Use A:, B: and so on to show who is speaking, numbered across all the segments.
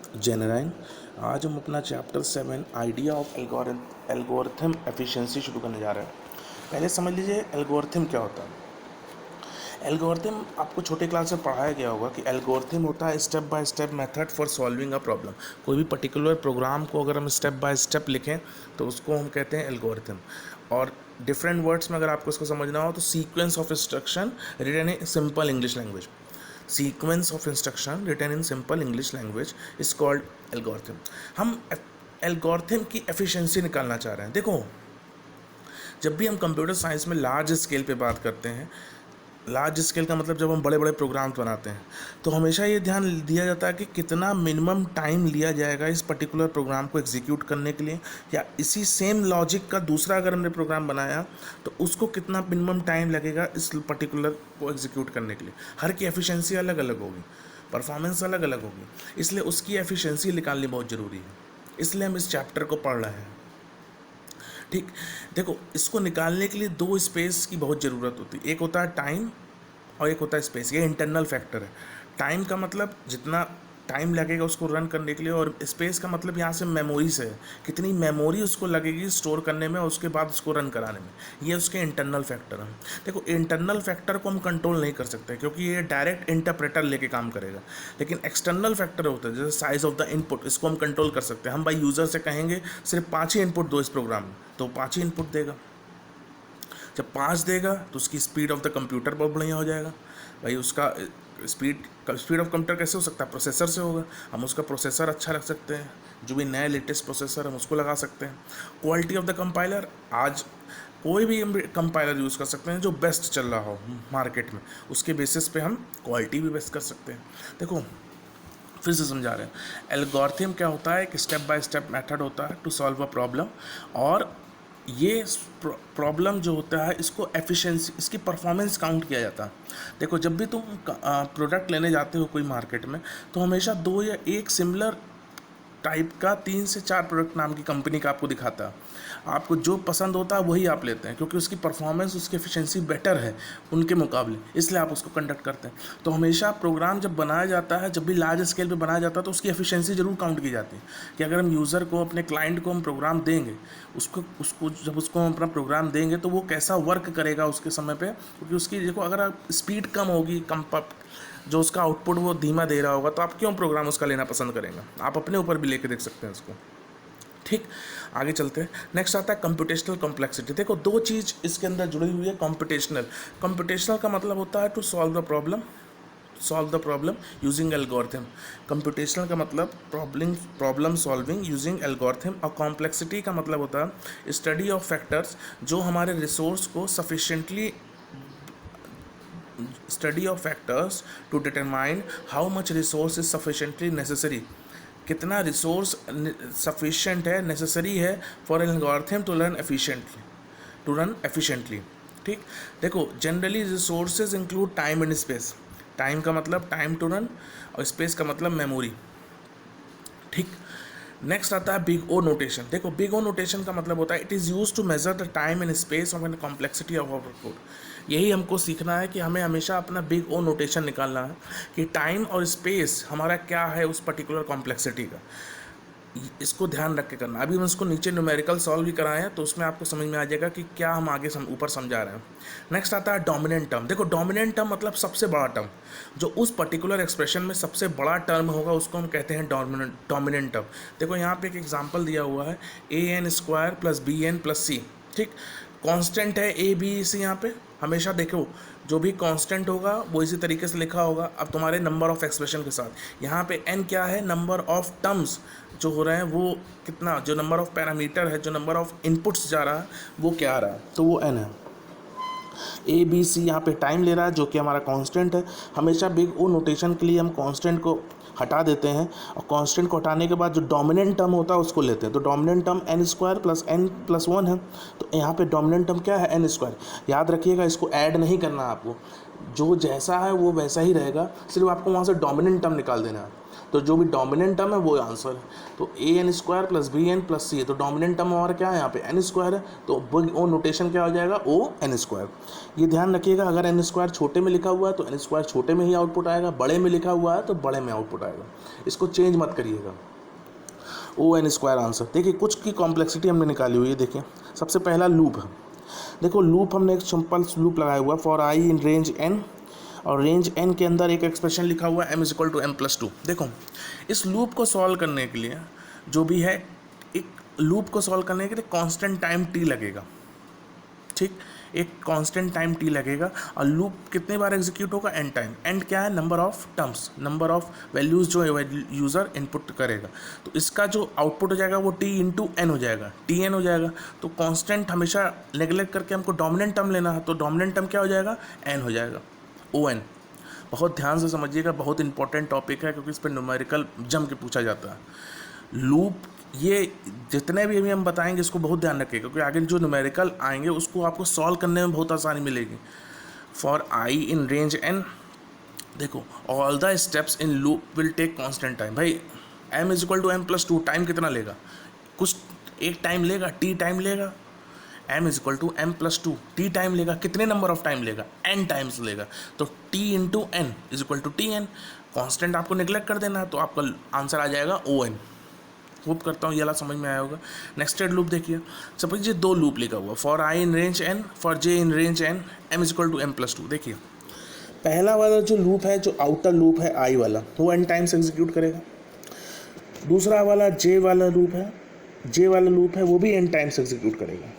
A: जय नारायण। आज हम अपना chapter 7 idea of algorithm efficiency शुरू करने जा रहे हैं। पहले समझ लीजिए एल्गोरिथम क्या होता है। एल्गोरिथम आपको छोटे क्लास में पढ़ाया गया होगा कि एल्गोरिथम होता है step by step method for solving a problem. कोई भी पर्टिकुलर प्रोग्राम को अगर हम स्टेप बाय स्टेप लिखें तो उसको हम कहते हैं एल्गोरिथम। और डिफरेंट वर्ड्स में अगर आपको इसको समझना हो तो sequence of instruction written in simple English language, sequence of instruction written in simple English language is called algorithm. हम एल्गोरिथम की एफिशिएंसी निकालना चाह रहे हैं। देखो, जब भी हम कंप्यूटर साइंस में लार्ज स्केल पे बात करते हैं, लार्ज स्केल का मतलब जब हम बड़े बड़े प्रोग्राम्स बनाते हैं तो हमेशा ये ध्यान दिया जाता है कि कितना मिनिमम टाइम लिया जाएगा इस पर्टिकुलर प्रोग्राम को एग्जीक्यूट करने के लिए, या इसी सेम लॉजिक का दूसरा अगर हमने प्रोग्राम बनाया तो उसको कितना मिनिमम टाइम लगेगा इस पर्टिकुलर को एग्जीक्यूट करने के लिए। हर की एफिशिएंसी अलग अलग होगी, परफॉर्मेंस अलग अलग होगी, इसलिए उसकी एफिशिएंसी निकालनी बहुत ज़रूरी है। इसलिए हम इस चैप्टर को पढ़ रहे हैं। ठीक, देखो, इसको निकालने के लिए दो स्पेस की बहुत ज़रूरत होती है। एक होता है टाइम और एक होता है स्पेस। ये इंटरनल फैक्टर है। टाइम का मतलब जितना टाइम लगेगा उसको रन करने के लिए, और स्पेस का मतलब यहाँ से मेमोरी से है, कितनी मेमोरी उसको लगेगी स्टोर करने में और उसके बाद उसको रन कराने में। ये उसके इंटरनल फैक्टर हैं। देखो, इंटरनल फैक्टर को हम कंट्रोल नहीं कर सकते क्योंकि ये डायरेक्ट इंटरप्रेटर लेके काम करेगा, लेकिन एक्सटर्नल फैक्टर होता है जैसे साइज ऑफ द इनपुट, इसको हम कंट्रोल कर सकते हैं। हम भाई यूज़र से कहेंगे सिर्फ 5 ही इनपुट दो इस प्रोग्राम में, तो 5 ही इनपुट देगा। जब 5 देगा तो उसकी स्पीड ऑफ द कंप्यूटर बहुत बढ़िया हो जाएगा। भाई उसका स्पीड ऑफ कंप्यूटर कैसे हो सकता है? प्रोसेसर से होगा। हम उसका प्रोसेसर अच्छा रख सकते हैं, जो भी नया लेटेस्ट प्रोसेसर हम उसको लगा सकते हैं। क्वालिटी ऑफ द कंपाइलर, आज कोई भी कंपाइलर यूज़ कर सकते हैं जो बेस्ट चल रहा हो मार्केट में, उसके बेसिस पे हम क्वालिटी भी बेस्ट कर सकते हैं। देखो, फिर से समझा रहे हैं। एल्गोरिथम क्या होता है? एक स्टेप बाय स्टेप मेथड होता है टू सॉल्व अ प्रॉब्लम, और ये प्रॉब्लम जो होता है इसको एफिशिएंसी, इसकी परफॉर्मेंस काउंट किया जाता है। देखो, जब भी तुम प्रोडक्ट लेने जाते हो कोई मार्केट में तो हमेशा 2 या 1 सिमिलर टाइप का 3 से 4 प्रोडक्ट नाम की कंपनी का आपको दिखाता है। आपको जो पसंद होता है वही आप लेते हैं क्योंकि उसकी परफॉर्मेंस, उसकी एफिशिएंसी बेटर है उनके मुकाबले, इसलिए आप उसको कंडक्ट करते हैं। तो हमेशा प्रोग्राम जब बनाया जाता है, जब भी लार्ज स्केल पे बनाया जाता है तो उसकी एफिशिएंसी जरूर काउंट की जाती है कि अगर हम यूज़र को, अपने क्लाइंट को हम प्रोग्राम देंगे, उसको हम अपना प्रोग्राम देंगे तो वो कैसा वर्क करेगा उसके समय पर। क्योंकि उसकी देखो, अगर स्पीड कम होगी, जो उसका आउटपुट वो धीमा दे रहा होगा, तो आप क्यों प्रोग्राम उसका लेना पसंद करेंगे? आप अपने ऊपर भी लेके देख सकते हैं उसको। ठीक, आगे चलते हैं। नेक्स्ट आता है कंप्यूटेशनल कॉम्प्लेक्सिटी। देखो, 2 चीज़ इसके अंदर जुड़ी हुई है। कंप्यूटेशनल का मतलब होता है to solve the problem using algorithm. Computational का मतलब प्रॉब्लम सॉल्विंग यूजिंग एल्गोरिथम, और कॉम्प्लेक्सिटी का मतलब होता है स्टडी ऑफ फैक्टर्स जो हमारे रिसोर्स को study of factors to determine how much resource is sufficiently necessary, कितना रिसोर्स सफिशिएंट है, नेसेसरी है for an algorithm to run efficiently. ठीक, देखो, generally resources include time and space. Time का मतलब टाइम टू रन, और space का मतलब मेमोरी। ठीक, नेक्स्ट आता है बिग ओ नोटेशन। देखो, बिग ओ नोटेशन का मतलब होता है it is use to measure the time and space of an complexity of our code. यही हमको सीखना है कि हमें हमेशा अपना बिग ओ नोटेशन निकालना है कि टाइम और स्पेस हमारा क्या है उस पर्टिकुलर कॉम्प्लेक्सिटी का। इसको ध्यान रख के करना। अभी हम इसको नीचे न्यूमेरिकल सॉल्व भी कराए हैं तो उसमें आपको समझ में आ जाएगा कि क्या हम आगे ऊपर समझा रहे हैं। नेक्स्ट आता है डोमिनेंट टर्म। देखो, डोमिनेंट टर्म मतलब सबसे बड़ा टर्म, जो उस पर्टिकुलर एक्सप्रेशन में सबसे बड़ा टर्म होगा उसको हम कहते हैं डोमिनेंट टर्म। देखो, यहाँ पे एक एग्जांपल दिया हुआ है an² + bn + c। ठीक, कांस्टेंट है a b c। यहाँ पे हमेशा देखो, जो भी कांस्टेंट होगा वो इसी तरीके से लिखा होगा। अब तुम्हारे नंबर ऑफ एक्सप्रेशन के साथ यहाँ पे n क्या है? नंबर ऑफ टर्म्स जो हो रहे हैं वो कितना, जो नंबर ऑफ पैरामीटर है, जो नंबर ऑफ इनपुट्स जा रहा है वो क्या आ रहा है, तो वो n है। ए बी सी यहाँ पे टाइम ले रहा है जो कि हमारा कांस्टेंट है। हमेशा बिग ओ नोटेशन के लिए हम कांस्टेंट को हटा देते हैं, और कांस्टेंट को हटाने के बाद जो डोमिनेंट टर्म होता है उसको लेते हैं। तो डोमिनेंट टर्म n² + n + 1 है। तो यहाँ पे डोमिनेंट टर्म क्या है? n²। याद रखिएगा, इसको ऐड नहीं करना आपको, जो जैसा है वो वैसा ही रहेगा, सिर्फ आपको वहाँ से डोमिनेंट टर्म निकाल देना है। तो जो भी डोमिनेंट टर्म है वो आंसर है। तो A N square plus B N plus C है, तो डोमिनेंट टर्म और क्या है यहाँ पे एन स्क्वायर है, तो वो नोटेशन क्या हो जाएगा ओ एन स्क्वायर। ये ध्यान रखिएगा, अगर एन स्क्वायर छोटे में लिखा हुआ है तो एन स्क्वायर छोटे में ही आउटपुट आएगा, बड़े में लिखा हुआ है तो बड़े में आउटपुट आएगा, इसको चेंज मत करिएगा। O n square answer. देखिए कुछ की कॉम्प्लेक्सिटी हमने निकाली हुई है। देखिए सबसे पहला लूप है, देखो लूप हमने एक सिंपल लूप लगाया हुआ for I in range N, और रेंज एन के अंदर एक एक्सप्रेशन लिखा हुआ है m is equal to M plus two. देखो इस लूप को सॉल्व करने के लिए जो भी है, एक लूप को सॉल्व करने के लिए कांस्टेंट टाइम टी लगेगा, ठीक, एक कांस्टेंट टाइम टी लगेगा, और लूप कितने बार एग्जीक्यूट होगा एन टाइम। एंड क्या है, number of terms, number of values जो यूज़र इनपुट करेगा, तो इसका जो आउटपुट हो जाएगा वो टी इंटू एन हो जाएगा, टी एन हो जाएगा। तो कांस्टेंट हमेशा नेगलेक्ट करके हमको डोमिनेंट टर्म लेना है, तो डोमिनेंट टर्म क्या हो जाएगा, एन हो जाएगा, ओ एन। बहुत ध्यान से समझिएगा, बहुत इंपॉर्टेंट टॉपिक है क्योंकि इस पर न्यूमेरिकल जम के पूछा जाता है। लूप ये जितने भी अभी हम बताएंगे इसको बहुत ध्यान रखिए, क्योंकि आगे जो न्यूमेरिकल आएंगे उसको आपको सॉल्व करने में बहुत आसानी मिलेगी। For I in range N, देखो all the steps in loop will take constant time. भाई M is equal to M plus two, time कितना लेगा, कुछ एक टाइम लेगा, टी टाइम लेगा। M is equal to M plus two, T time लेगा, कितने नंबर ऑफ टाइम लेगा, एन टाइम्स लेगा, तो T into N is equal to T N. Constant आपको निगलेक्ट कर देना है, तो आपका आंसर आ जाएगा ओ एन। होप करता हूँ ये वाला समझ में आया होगा। नेक्स्टेड लूप देखिए, सपोज ये दो लूप लिखा हुआ for I in range n, for J in range N, M is equal to M plus two. देखिए पहला वाला जो लूप है, जो आउटर लूप है आई वाला, वो एन टाइम्स एग्जीक्यूट करेगा। दूसरा वाला जे वाला लूप है, जे वाला लूप है वो भी एन टाइम्स एग्जीक्यूट करेगा,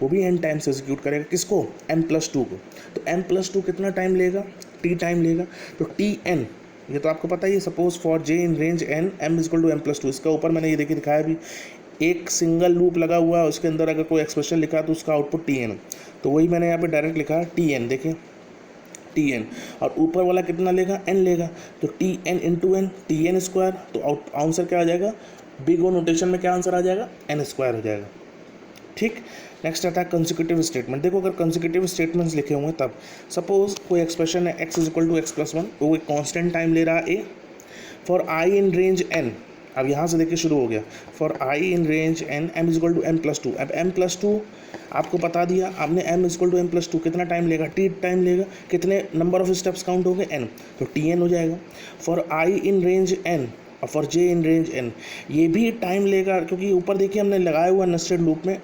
A: वो भी एन टाइम्स एग्जीक्यूट करेगा। किसको, एम प्लस टू को। तो एम प्लस टू कितना टाइम लेगा, टी टाइम लेगा। तो टी एन, ये तो आपको पता ही है, suppose for J in range N M is equal to M plus two. इसका ऊपर मैंने ये देखिए दिखाया भी, एक सिंगल लूप लगा हुआ है, उसके अंदर अगर कोई एक्सप्रेशन लिखा है तो उसका आउटपुट टी एन, तो वही मैंने यहाँ पे डायरेक्ट लिखा टी एन। देखिए टी एन, और ऊपर वाला कितना लेगा, एन लेगा, तो T n into n, T n square. तो आंसर क्या आ जाएगा, बिग ओ नोटेशन में क्या आंसर आ जाएगा, एन स्क्वायर हो जाएगा, ठीक। नेक्स्ट आता है कंसेक्यूटिव स्टेटमेंट। देखो अगर कंसेक्यूटिव स्टेटमेंट्स लिखे हुए हैं तब, सपोज कोई एक्सप्रेशन है X is equal to X plus one, वो एक कॉन्स्टेंट टाइम ले रहा है ए, for I in range N. अब यहाँ से देखिए शुरू हो गया, for I in range N M is equal to M plus two. अब एम प्लस टू आपको बता दिया आपने, M is equal to M plus two कितना टाइम लेगा, टी टाइम लेगा, कितने नंबर ऑफ स्टेप्स काउंट हो गए, एन, तो टी एन हो जाएगा। For I in range N और for J in range N, ये भी टाइम लेगा, क्योंकि ऊपर देखिए हमने लगाया हुआ नेस्टेड लूप में,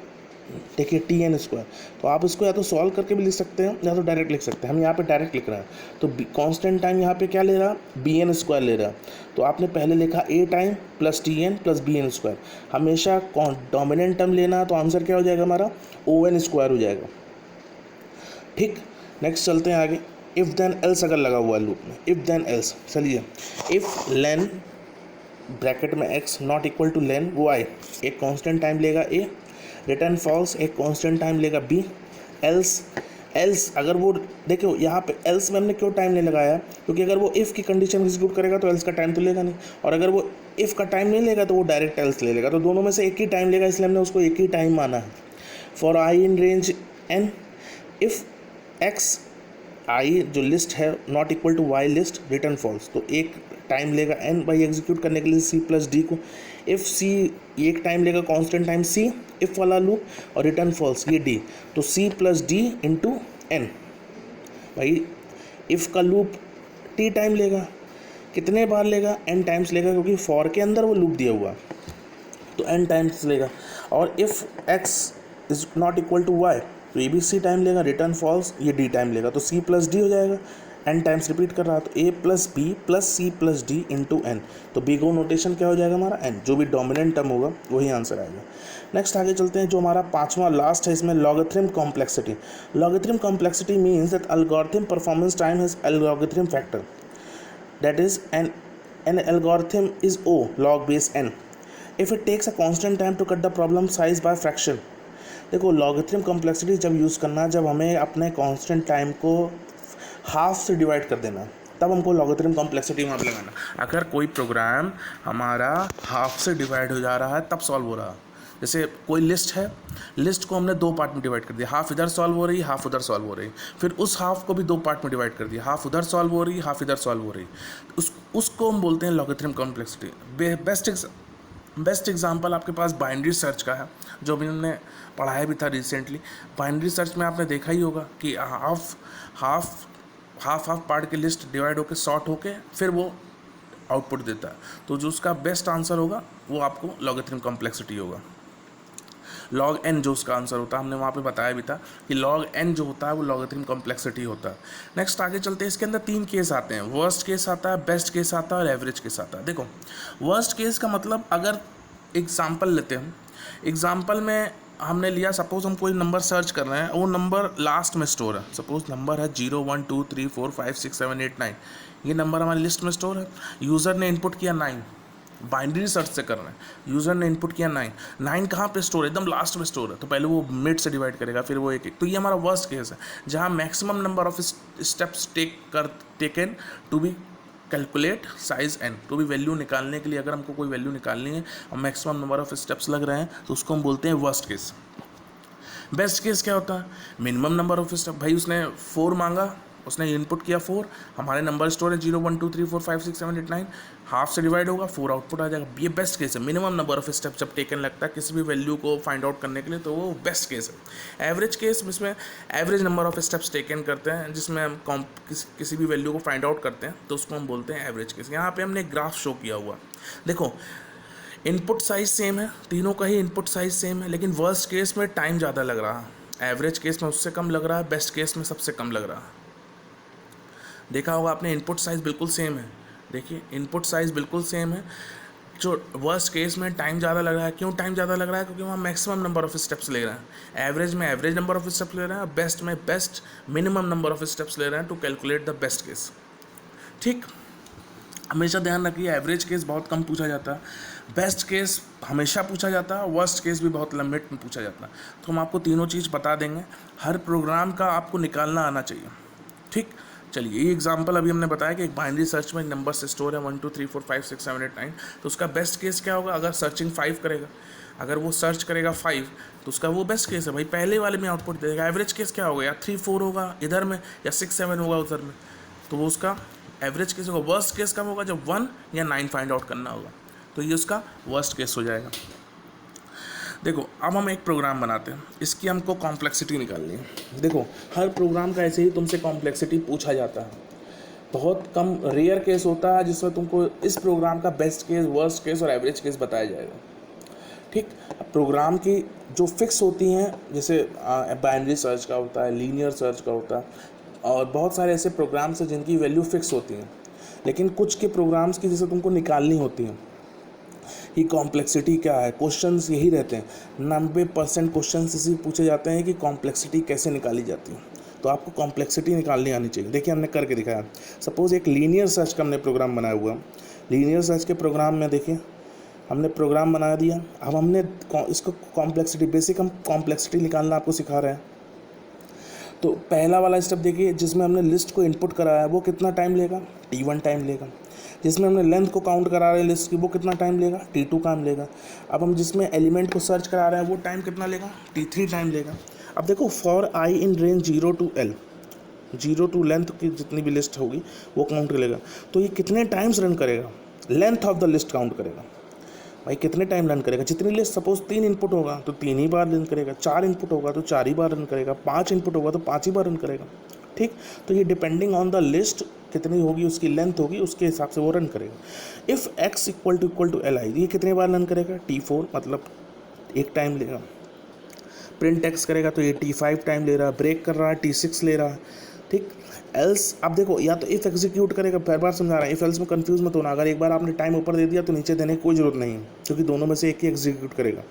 A: देखिए टी एन स्क्वायर। तो आप इसको या तो सॉल्व करके भी लिख सकते हैं या तो डायरेक्ट लिख सकते हैं, हम यहाँ पे डायरेक्ट लिख रहे हैं। तो कांस्टेंट टाइम यहाँ पे क्या ले रहा, बी एन स्क्वायर ले रहा। तो आपने पहले लिखा a time plus T n plus B n square. हमेशा डोमिनेंट टर्म लेना, तो आंसर क्या हो जाएगा हमारा, ओ एन स्क्वायर हो जाएगा, ठीक। नेक्स्ट चलते हैं आगे, इफ़ देन एल्स अगर लगा हुआ है लूप में, इफ़ देन एल्स। चलिए, इफ़ लेन ब्रैकेट में x not equal to len y, एक कांस्टेंट टाइम लेगा ए, रिटर्न फॉल्स, एक कांस्टेंट टाइम लेगा बी। एल्स, एल्स अगर वो देखो यहाँ पे एल्स में हमने क्यों टाइम नहीं लगाया, क्योंकि अगर वो इफ़ की कंडीशन एग्जीक्यूट करेगा तो एल्स का टाइम तो लेगा नहीं, और अगर वो इफ़ का टाइम नहीं लेगा तो वो डायरेक्ट एल्स ले लेगा, तो दोनों में से एक ही टाइम लेगा, इसलिए हमने उसको एक ही टाइम माना है। For I in range N, if X I जो लिस्ट है not equal to Y list, return false, तो एक टाइम लेगा एन बाई एग्जीक्यूट करने के लिए सी प्लस डी को। इफ़ सी, एक टाइम लेगा कांस्टेंट टाइम सी, इफ़ वाला लूप, और रिटर्न फॉल्स ये डी, तो c plus D into n. भाई इफ़ का लूप टी टाइम लेगा, कितने बार लेगा, एन टाइम्स लेगा, क्योंकि फॉर के अंदर वो लूप दिया हुआ तो एन टाइम्स लेगा। और if x is not equal to y, तो ये भी सी टाइम लेगा, रिटर्न फॉल्स ये डी टाइम लेगा, तो सी प्लस डी हो जाएगा, एन टाइम्स रिपीट कर रहा, तो A plus B plus C plus D into N. तो बिग ओ नोटेशन क्या हो जाएगा हमारा, एन, जो भी डोमिनेंट टर्म होगा वही आंसर आएगा। नेक्स्ट आगे चलते हैं, जो हमारा पांचवा लास्ट है इसमें, logarithm complexity. Logarithm complexity means that algorithm performance time has logarithm factor, that is an algorithm is O log base n if it takes a constant time to cut the problem size by fraction। देखो logarithm complexity जब use करना, जब हमें अपने constant time को half से divide कर देना, तब हमको लॉगरिथम कॉम्प्लेक्सिटी वहाँ पे लगाना। अगर कोई प्रोग्राम हमारा हाफ से डिवाइड हो जा रहा है तब सॉल्व हो रहा है, जैसे कोई लिस्ट है, लिस्ट को हमने दो पार्ट में डिवाइड कर दिया, हाफ इधर सॉल्व हो रही, हाफ उधर सॉल्व हो रही, फिर उस हाफ को भी दो पार्ट में डिवाइड कर दिया, हाफ उधर सॉल्व हो रही, हाफ इधर सॉल्व हो रही, उस उसको हम बोलते हैं लॉगरिथम कॉम्प्लेक्सिटी। बेस्ट एग्जांपल आपके पास बाइनरी सर्च का है, जो भी हमने पढ़ाया भी था रिसेंटली। बाइनरी सर्च में आपने देखा ही होगा कि हाफ पार्ट की लिस्ट डिवाइड होकर सॉर्ट होके फिर वो आउटपुट देता है। तो जो उसका बेस्ट आंसर होगा वो आपको लॉगरिथम कॉम्प्लेक्सिटी होगा। लॉग एन जो उसका आंसर होता है, हमने वहाँ पे बताया भी था कि लॉग एन जो होता है वो लॉगरिथम कॉम्प्लेक्सिटी होता है। नेक्स्ट आगे चलते हैं, इसके अंदर 3 केस आते हैं, वर्स्ट केस आता है, बेस्ट केस आता है और एवरेज केस आता है। देखो वर्स्ट केस का मतलब, अगर एग्जाम्पल लेते हैं, एग्जाम्पल में हमने लिया, सपोज हम कोई नंबर सर्च कर रहे हैं, वो नंबर लास्ट में स्टोर है, सपोज नंबर है 0 1 2 3 4 5 6 7 8 9, ये नंबर हमारी लिस्ट में स्टोर है। यूज़र ने इनपुट किया 9, बाइनरी सर्च से कर रहे हैं, यूज़र ने इनपुट किया 9 कहाँ पे स्टोर है, एकदम लास्ट में स्टोर है, तो पहले वो मिड से डिवाइड करेगा, फिर वो एक, तो ये हमारा वर्स्ट केस है, जहाँ maximum number of steps taken to be calculate size n, तो भी वैल्यू निकालने के लिए, अगर हमको कोई वैल्यू निकालनी है और मैक्सिमम नंबर ऑफ स्टेप्स लग रहे हैं, तो उसको हम बोलते हैं वर्स्ट केस। बेस्ट केस क्या होता है, मिनिमम नंबर ऑफ स्टेप, भाई उसने 4 मांगा, उसने इनपुट किया 4, हमारे नंबर स्टोर है 0 1 2 3 4 5 6 7 8 9, हाफ से डिवाइड होगा 4 आउटपुट आ जाएगा। ये बेस्ट केस है, मिनिमम नंबर ऑफ स्टेप जब टेकन लगता है किसी भी वैल्यू को फाइंड आउट करने के लिए, तो वो बेस्ट केस है। एवरेज केस जिसमें average number of steps taken करते हैं, जिसमें हम किसी भी वैल्यू को फाइंड आउट करते हैं, तो उसको हम बोलते हैं एवरेज केस। यहाँ पे हमने एक ग्राफ शो किया हुआ, देखो इनपुट साइज सेम है, तीनों का ही इनपुट साइज सेम है, लेकिन वर्स्ट केस में टाइम ज़्यादा लग रहा है, एवरेज केस में उससे कम लग रहा है, बेस्ट केस में सबसे कम लग रहा है। देखा होगा आपने, इनपुट साइज़ बिल्कुल सेम है, देखिए इनपुट साइज़ बिल्कुल सेम है। जो वर्स्ट केस में टाइम ज़्यादा लग रहा है, क्यों टाइम ज़्यादा लग रहा है, क्योंकि वहाँ मैक्सिमम नंबर ऑफ स्टेप्स ले रहे हैं, एवरेज में एवरेज नंबर ऑफ स्टेप्स ले रहे हैं, बेस्ट में best minimum number of steps ले रहे हैं to calculate the best case. ठीक, हमेशा ध्यान रखिए, एवरेज केस बहुत कम पूछा जाता है, बेस्ट केस हमेशा पूछा जाता है, वर्स्ट केस भी बहुत लिमिट में पूछा जाता है। तो हम आपको तीनों चीज़ बता देंगे, हर प्रोग्राम का आपको निकालना आना चाहिए। ठीक, चलिए ये एग्जांपल अभी हमने बताया कि एक बाइनरी सर्च में नंबर से स्टोर है 1 2 3 4 5 6 7 8 9, तो उसका बेस्ट केस क्या होगा, अगर सर्चिंग 5 करेगा, अगर वो सर्च करेगा 5, तो उसका वो बेस्ट केस है, भाई पहले वाले में आउटपुट देगा। एवरेज केस क्या होगा, या 3 4 होगा इधर में, या 6 7 होगा उधर में, तो वो उसका एवरेज केस होगा। वर्स्ट केस कब होगा, जब 1 या 9 फाइंड आउट करना होगा, तो ये उसका वर्स्ट केस हो जाएगा। देखो अब हम एक प्रोग्राम बनाते हैं, इसकी हमको कॉम्प्लेक्सिटी निकालनी है। देखो हर प्रोग्राम का ऐसे ही तुमसे कॉम्प्लेक्सिटी पूछा जाता है, बहुत कम रेयर केस होता है जिसमें तुमको इस प्रोग्राम का बेस्ट केस, वर्स्ट केस और एवरेज केस बताया जाएगा। ठीक, प्रोग्राम की जो फिक्स होती हैं, जैसे बाइनरी सर्च का होता है, लीनियर सर्च का होता है, और बहुत सारे ऐसे प्रोग्राम्स हैं जिनकी वैल्यू फिक्स होती हैं, लेकिन कुछ के प्रोग्राम्स की जैसे तुमको निकालनी होती हैं कि कॉम्प्लेक्सिटी क्या है। क्वेश्चंस यही रहते हैं, 90% क्वेश्चंस इसी पूछे जाते हैं कि कॉम्प्लेक्सिटी कैसे निकाली जाती है, तो आपको कॉम्प्लेक्सिटी निकालनी आनी चाहिए। देखिए हमने करके दिखाया, सपोज़ एक लीनियर सर्च का हमने प्रोग्राम बनाया हुआ, लीनियर सर्च के प्रोग्राम में देखिए हमने प्रोग्राम बना दिया, अब हमने इसको कॉम्प्लेक्सिटी, बेसिक हम कॉम्प्लेक्सिटी निकालना आपको सिखा रहे हैं। तो पहला वाला स्टेप देखिए, जिसमें हमने लिस्ट को इनपुट कराया है वो कितना टाइम लेगा, T1 टाइम लेगा। जिसमें हमने लेंथ को काउंट करा रहे हैं लिस्ट की, वो कितना टाइम लेगा, T2 टाइम लेगा। अब हम जिसमें एलिमेंट को सर्च करा रहे हैं वो टाइम कितना लेगा, T3 टाइम लेगा। अब देखो for I in range 0 to L, 0 to length की जितनी भी लिस्ट होगी वो काउंट करेगा, तो ये कितने टाइम्स रन करेगा, length of the list count करेगा। भाई कितने टाइम रन करेगा, जितनी लिस्ट सपोज 3 इनपुट होगा तो 3 ही बार रन करेगा, 4 इनपुट होगा तो 4 ही बार रन करेगा, 5 इनपुट होगा तो 5 ही बार रन करेगा। ठीक, तो ये डिपेंडिंग ऑन द लिस्ट कितनी होगी, उसकी लेंथ होगी, उसके हिसाब से वो रन करेगा। If x equal to Li, ये कितने बार रन करेगा, T4, मतलब एक टाइम लेगा। प्रिंट एक्स करेगा तो ये T5 टाइम ले रहा है, ब्रेक कर रहा है T6 ले रहा है। ठीक, एल्स अब देखो, या तो इफ़ एग्जीक्यूट करेगा, बार बार समझा रहा है, इफ़ एल्स में कंफ्यूज मत होना, अगर एक बार आपने टाइम ऊपर दे दिया तो नीचे देने की कोई ज़रूरत नहीं है, क्योंकि दोनों में से एक ही एग्जीक्यूट करेगा,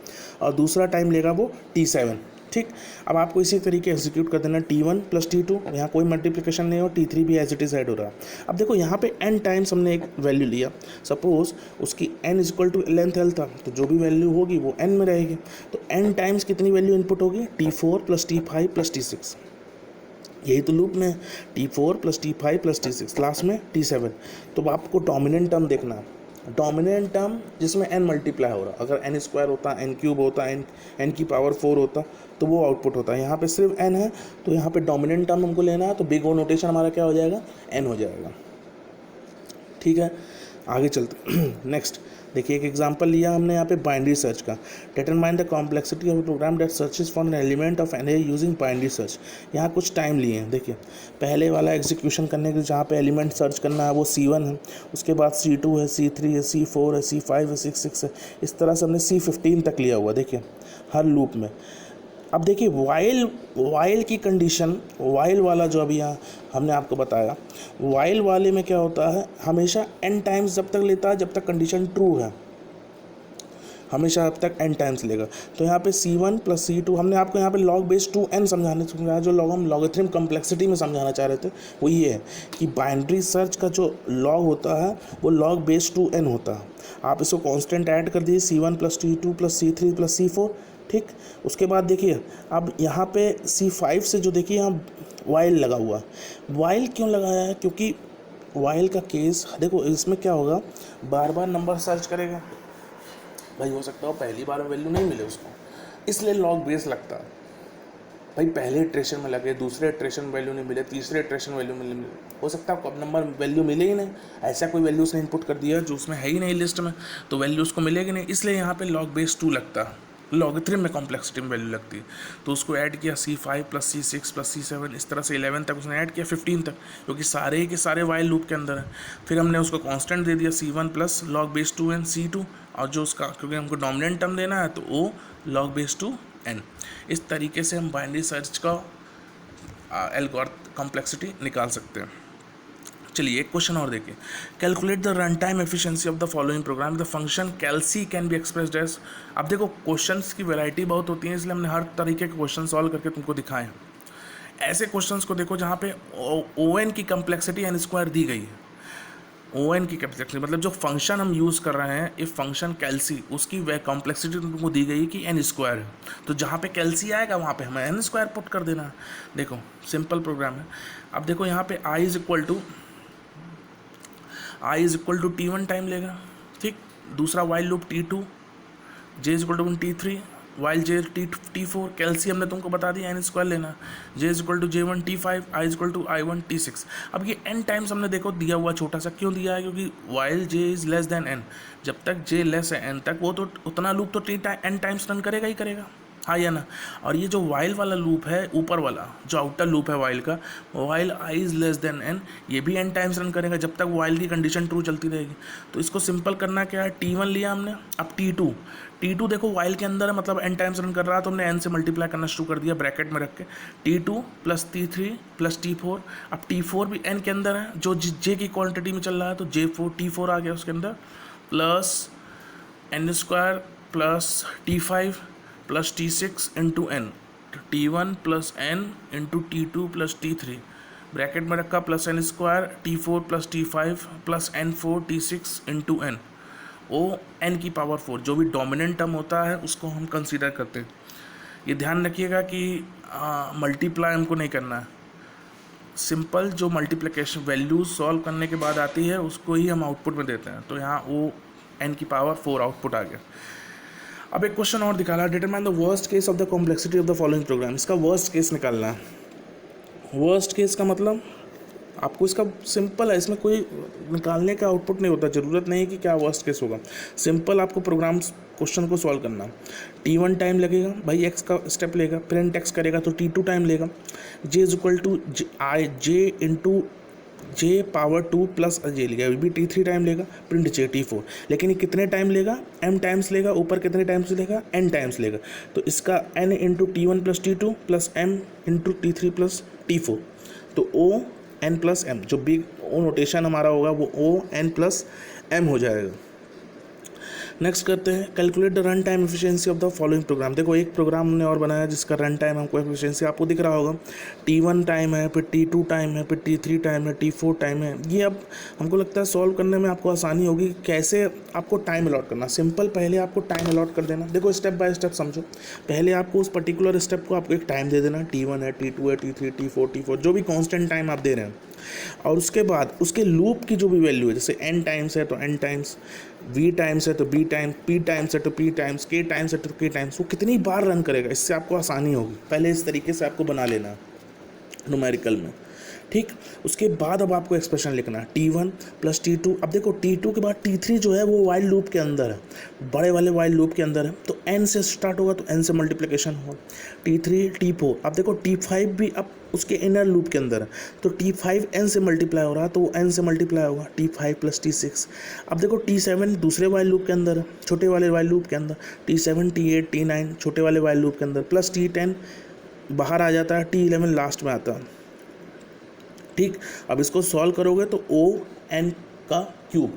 A: और दूसरा टाइम लेगा वो T7। ठीक, अब आपको इसी तरीके एग्जीक्यूट कर देना T1 + T2, यहाँ कोई मल्टीप्लिकेशन नहीं हो, T3 भी एज इट इज़ ऐड हो रहा है। अब देखो यहाँ पे n टाइम्स हमने एक वैल्यू लिया, सपोज उसकी n equal to length L था, तो जो भी वैल्यू होगी वो n में रहेगी, तो n टाइम्स कितनी वैल्यू इनपुट होगी, T4 + T5 + T6, यही तो लूप में T4 + T5 + T6, लास्ट में T7। तो आपको डोमिनेंट टर्म देखना है, डोमिनेंट टर्म जिसमें n मल्टीप्लाई हो रहा, अगर n² होता, n³ होता, n की पावर 4 होता, तो वो आउटपुट होता है। यहाँ पे सिर्फ n है, तो यहाँ पे डोमिनेंट टर्म हमको लेना है, तो बिग ओ नोटेशन हमारा क्या हो जाएगा, n हो जाएगा। ठीक। ठीक है, आगे चलते नेक्स्ट देखिए, एक एग्जांपल लिया हमने यहाँ पे बाइनरी सर्च का। Determine the complexity of program that searches for an element of an A using binary search. यहाँ कुछ टाइम लिए हैं। देखिए पहले वाला एग्जीक्यूशन करने के जहाँ पे एलिमेंट सर्च करना है वो C1 है, उसके बाद C2 है, C3 है, C4 है, C5 है, C6 है, इस तरह से हमने C15 तक लिया हुआ। देखिए हर लूप में। अब देखिए वाइल की कंडीशन, वाइल वाला जो अभी यहाँ हमने आपको बताया, वाइल वाले में क्या होता है, हमेशा n टाइम्स जब तक लेता है जब तक कंडीशन ट्रू है, हमेशा अब तक n टाइम्स लेगा। तो यहाँ पे C1 प्लस C2 हमने आपको यहाँ पे log बेस 2n समझाया, जो हम लॉगरिथम कॉम्प्लेक्सिटी में समझाना चाह रहे थे वो ये है कि बाइनरी सर्च का जो लॉग होता है वो log बेस 2n होता है। आप इसको कांस्टेंट ऐड कर दीजिए, C1 plus T2 plus C3 plus C4, ठीक। उसके बाद देखिए अब यहाँ पे C5 से जो देखिए यहाँ वाइल लगा हुआ। वाइल क्यों लगाया है, क्योंकि वाइल का केस देखो इसमें क्या होगा, बार बार नंबर सर्च करेगा भाई, हो सकता हो पहली बार में वैल्यू नहीं मिले उसको, इसलिए लॉग बेस लगता है। भाई पहले इटरेशन में लगे, दूसरे इटरेशन में वैल्यू नहीं मिले, तीसरे इटरेशन वैल्यू मिले, हो सकता है अब नंबर वैल्यू मिले ही नहीं, ऐसा कोई वैल्यू उसने इनपुट कर दिया जो उसमें है ही नहीं लिस्ट में, तो वैल्यू उसको मिलेगी नहीं, इसलिए यहाँ पे लॉग बेस 2 लगता है। लॉगरिथम में कॉम्प्लेक्सिटी में वैल्यू लगती है, तो उसको ऐड किया C5 plus C6 plus C7, इस तरह से 11 तक उसने ऐड किया, 15 तक, क्योंकि सारे के सारे वाइल लूप के अंदर है। फिर हमने उसको कांस्टेंट दे दिया C1 plus log base 2n C2, और जो उसका क्योंकि हमको डोमिनेंट टर्म देना है तो O लॉग बेस 2n। इस तरीके से हम बाइनरी सर्च का एल्गोरिथम कॉम्प्लेक्सिटी निकाल सकते हैं। चलिए एक क्वेश्चन और देखिए, calculate the run time efficiency of the following program, the function calcy can be expressed as. अब देखो क्वेश्चंस की वैरायटी बहुत होती है, इसलिए हमने हर तरीके के क्वेश्चन सॉल्व करके तुमको दिखाए हैं। ऐसे क्वेश्चंस को देखो जहाँ पे O(n) की कम्प्लेक्सिटी n² दी गई है। O(n) की कम्प्लेक्सिटी मतलब जो फंक्शन हम यूज़ कर रहे हैं, इफ फंक्शन कैलसी, उसकी वह कॉम्प्लेक्सिटी तुमको दी गई है कि n² है, तो जहाँ पे कैलसी आएगा वहाँ पे हमें n² पुट कर देना है। देखो सिंपल प्रोग्राम है। अब देखो यहाँ पे I is equal to T1 time लेगा, ठीक। दूसरा while loop T2, J is equal to T3, while J T4, calcy हमने तुमको बता दिया n² लेना, J is equal to J1 T5, I is equal to I1 T6। अब ये n टाइम्स हमने देखो दिया हुआ छोटा सा, क्यों दिया है, क्योंकि while J is less than n, जब तक J लेस है n तक वो तो उतना लूप तो n टाइम्स रन करेगा ही करेगा, हाँ या ना। और ये जो वाइल वाला लूप है, ऊपर वाला जो आउटर लूप है वाइल का, while I is less than n, ये भी n टाइम्स रन करेगा जब तक वाइल की कंडीशन ट्रू चलती रहेगी। तो इसको सिंपल करना क्या है, T1 लिया हमने, अब T2 देखो वाइल के अंदर है, मतलब n टाइम्स रन कर रहा है, तो हमने n से मल्टीप्लाई करना शुरू कर दिया ब्रैकेट में रख के, T2 plus T3 plus T4। अब T4 भी n के अंदर है, जो J की क्वान्टिटी में चल रहा है, तो T4 आ गया उसके अंदर, plus n² plus T5 plus T6 into n, T1 plus n into T2 plus T3, bracket में रखा, plus n² T4 plus T5 plus n4 T6 into n, ओ n की पावर 4, जो भी डोमिनेंट टर्म होता है उसको हम कंसीडर करते हैं। ये ध्यान रखिएगा कि मल्टीप्लाई हमको नहीं करना है, सिंपल जो मल्टीप्लिकेशन वैल्यू सॉल्व करने के बाद आती है उसको ही हम आउटपुट में देते हैं, तो यहाँ ओ n की पावर 4 आउटपुट आ गया। अब एक क्वेश्चन और निकाला, determine the worst case of the complexity of the following programme. इसका वर्स्ट केस निकालना है। वर्स्ट केस का मतलब आपको इसका सिंपल है, इसमें कोई निकालने का आउटपुट नहीं होता, ज़रूरत नहीं है कि क्या वर्स्ट केस होगा, सिंपल आपको प्रोग्राम क्वेश्चन को सॉल्व करना। T1 टाइम लगेगा, भाई x का स्टेप लेगा, प्रिंट x करेगा तो T2 टाइम लेगा, J is equal to J into J power 2 plus J लेगा, भी T3 टाइम लेगा, प्रिंट J T4। लेकिन ये कितने टाइम लेगा, m टाइम्स लेगा, ऊपर कितने टाइम्स लेगा, n टाइम्स लेगा, तो इसका n into T1 plus T2 plus m into T3 plus T4, तो O n प्लस m, जो बिग O नोटेशन हमारा होगा वो O n प्लस m हो जाएगा। नेक्स्ट करते हैं, calculate the run time efficiency of the following programme. देखो एक प्रोग्राम हमने और बनाया जिसका रन टाइम हमको एफिशिएंसी आपको दिख रहा होगा, T1 टाइम है, फिर T2 टाइम है, फिर T3 टाइम है, T4 टाइम है। ये अब हमको लगता है सॉल्व करने में आपको आसानी होगी, कैसे आपको टाइम अलॉट करना। सिंपल, पहले आपको टाइम अलॉट कर देना। देखो स्टेप बाय स्टेप समझो, पहले आपको उस पर्टिकुलर स्टेप को आपको एक टाइम दे देना, T1 है, T2 है, T3, T4, जो भी कॉन्स्टेंट टाइम आप दे रहे हैं, और उसके बाद उसके लूप की जो भी वैल्यू है, जैसे n टाइम्स है तो n टाइम्स, v टाइम्स है तो b टाइम्स, p टाइम्स है तो p टाइम्स, k टाइम्स है तो k टाइम्स, वो कितनी बार रन करेगा, इससे आपको आसानी होगी। पहले इस तरीके से आपको बना लेना न्यूमेरिकल में, ठीक, उसके बाद अब आपको एक्सप्रेशन लिखना है T1 प्लस T2। अब देखो T2 के बाद T3 जो है वो वाइल लूप के अंदर है, बड़े वाले वाइल लूप के अंदर है, तो n से स्टार्ट होगा तो n से मल्टीप्लिकेशन होगा। T3 T4, अब देखो T5 भी अब उसके इनर लूप के अंदर है, तो T5 n से मल्टीप्लाई हो रहा है तो वो n से मल्टीप्लाई होगा, T5 प्लस T6। अब देखो T7 दूसरे वाइल लूप के अंदर है, छोटे वाले वाइल लूप के अंदर, T7 T8 T9 छोटे वाले वाइल लूप के अंदर, प्लस T10 बाहर आ जाता है, T11 लास्ट में आता है। ठीक, अब इसको सॉल्व करोगे तो ओ एन का क्यूब,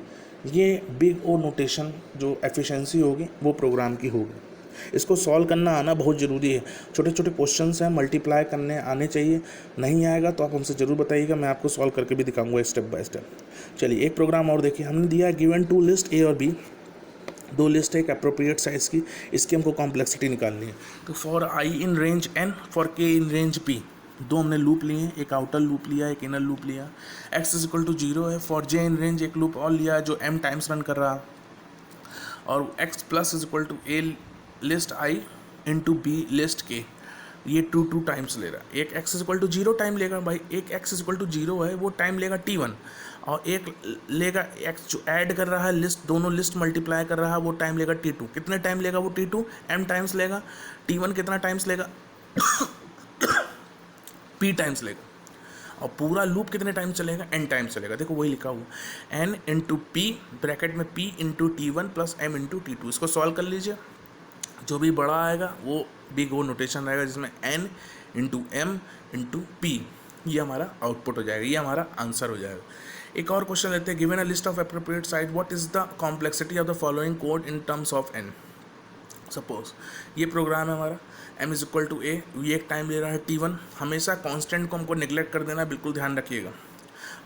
A: ये बिग ओ नोटेशन जो एफिशिएंसी होगी वो प्रोग्राम की होगी। इसको सॉल्व करना आना बहुत ज़रूरी है। छोटे छोटे क्वेश्चंस हैं, मल्टीप्लाई करने आने चाहिए। नहीं आएगा तो आप हमसे ज़रूर बताइएगा, मैं आपको सॉल्व करके भी दिखाऊंगा स्टेप बाय स्टेप। चलिए एक प्रोग्राम और देखिए, हमने दिया गिवन टू लिस्ट ए और बी, दो लिस्ट है एक अप्रोप्रिएट साइज़ की, इसकी हमको कॉम्प्लेक्सिटी निकालनी है। तो for I in range n, for k in range P, दो हमने लूप लिए हैं, एक आउटर लूप लिया एक इनर लूप लिया। x इज इक्वल टू 0 है। फॉर j इन रेंज एक लूप और लिया है जो m टाइम्स रन कर रहा है, और x plus is equal to a list i into b list k, ये 2 टाइम्स ले रहा है। एक x is equal to 0 time लेगा भाई, एक x इज इक्वल टू 0 है वो टाइम लेगा T1, और एक लेगा x जो ऐड कर रहा है लिस्ट, दोनों लिस्ट मल्टीप्लाई कर रहा है वो टाइम लेगा T2। कितने टाइम लेगा वो T2? m टाइम्स लेगा। T1 कितना टाइम्स लेगा? p टाइम्स लेगा। और पूरा लूप कितने टाइम चलेगा? n टाइम चलेगा। देखो वही लिखा हुआ n इंटू पी, ब्रैकेट में p into T1 plus m into T2। इसको सॉल्व कर लीजिए, जो भी बड़ा आएगा वो बिग ओ नोटेशन रहेगा, जिसमें n into m into P, ये हमारा आउटपुट हो जाएगा, ये हमारा आंसर हो जाएगा। एक और क्वेश्चन लेते हैं, given a list of appropriate size, what is the complexity of the following code in terms of n। Suppose ये प्रोग्राम है हमारा, m इज इक्वल टू ए, ये एक टाइम ले रहा है T1। हमेशा कांस्टेंट को हमको नेग्लेक्ट कर देना, बिल्कुल ध्यान रखिएगा।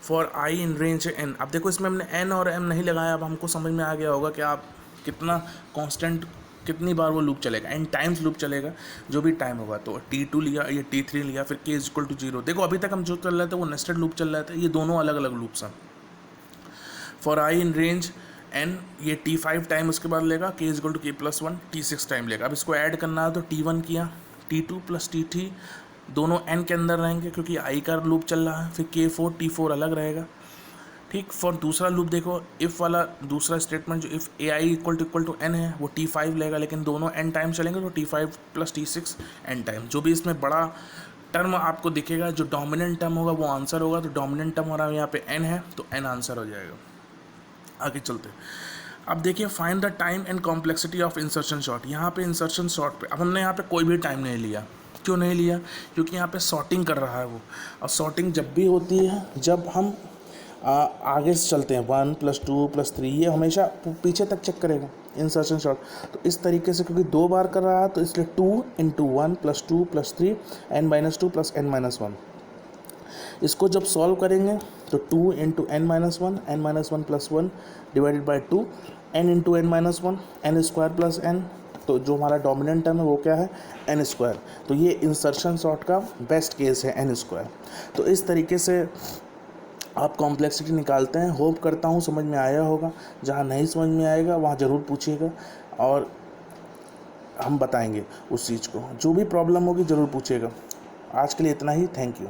A: For i in range n, अब देखो इसमें हमने n और m नहीं लगाया, अब हमको समझ में आ गया होगा कि आप कितना कांस्टेंट, कितनी बार वो लूप चलेगा, n टाइम्स लूप चलेगा जो भी टाइम होगा। तो T2 लिया, ये T3 लिया, फिर k इज इक्वल टू 0। देखो अभी तक हम जो चल रहे थे वो नेस्टेड लूप चल रहा था, ये दोनों अलग अलग लूप्स हैं। For i in range n, ये T5 टाइम उसके बाद लेगा, k is equal to k+1, T6 time लेगा। अब इसको ऐड करना है तो T1 किया, T2 प्लस T3 दोनों n के अंदर रहेंगे क्योंकि i का लूप चल रहा है, फिर K4 T4 अलग रहेगा। ठीक, फॉर दूसरा लूप देखो, इफ़ वाला दूसरा स्टेटमेंट जो if ai equal to n है वो T5 लेगा, लेकिन दोनों n टाइम चलेंगे तो T5 plus T6 n time. जो भी इसमें बड़ा टर्म आपको दिखेगा, जो डोमिनेंट टर्म होगा वो आंसर होगा, तो डोमिनेंट टर्म हमारा यहाँ पे n है तो n आंसर हो जाएगा। आगे चलते हैं, अब देखिए find the time and complexity of insertion short. यहाँ पे इंसर्शन शॉर्ट पे अब हमने यहाँ पे कोई भी टाइम नहीं लिया। क्यों नहीं लिया? क्योंकि यहाँ पे सॉर्टिंग कर रहा है वो, और सॉर्टिंग जब भी होती है जब हम आगे से चलते हैं 1 + 2 + 3, ये हमेशा पीछे तक चेक करेगा इंसर्शन शॉर्ट। तो इस तरीके से क्योंकि 2 बार कर रहा है तो इसलिए 2 × 1 + 2 + 3 n-2 + n-1। इसको जब सॉल्व करेंगे तो 2 × n-1 n-1 + 1 divided by 2 n × n-1 n² + n, तो जो हमारा डोमिनेंट टर्म है वो क्या है? n²। तो ये इंसर्शन शॉर्ट का बेस्ट केस है n²। तो इस तरीके से आप कॉम्प्लेक्सिटी निकालते हैं। होप करता हूँ समझ में आया होगा। जहाँ नहीं समझ में आएगा वहाँ ज़रूर पूछिएगा और हम बताएंगे उस चीज़ को। जो भी प्रॉब्लम होगी ज़रूर पूछिएगा। आज के लिए इतना ही, थैंक यू।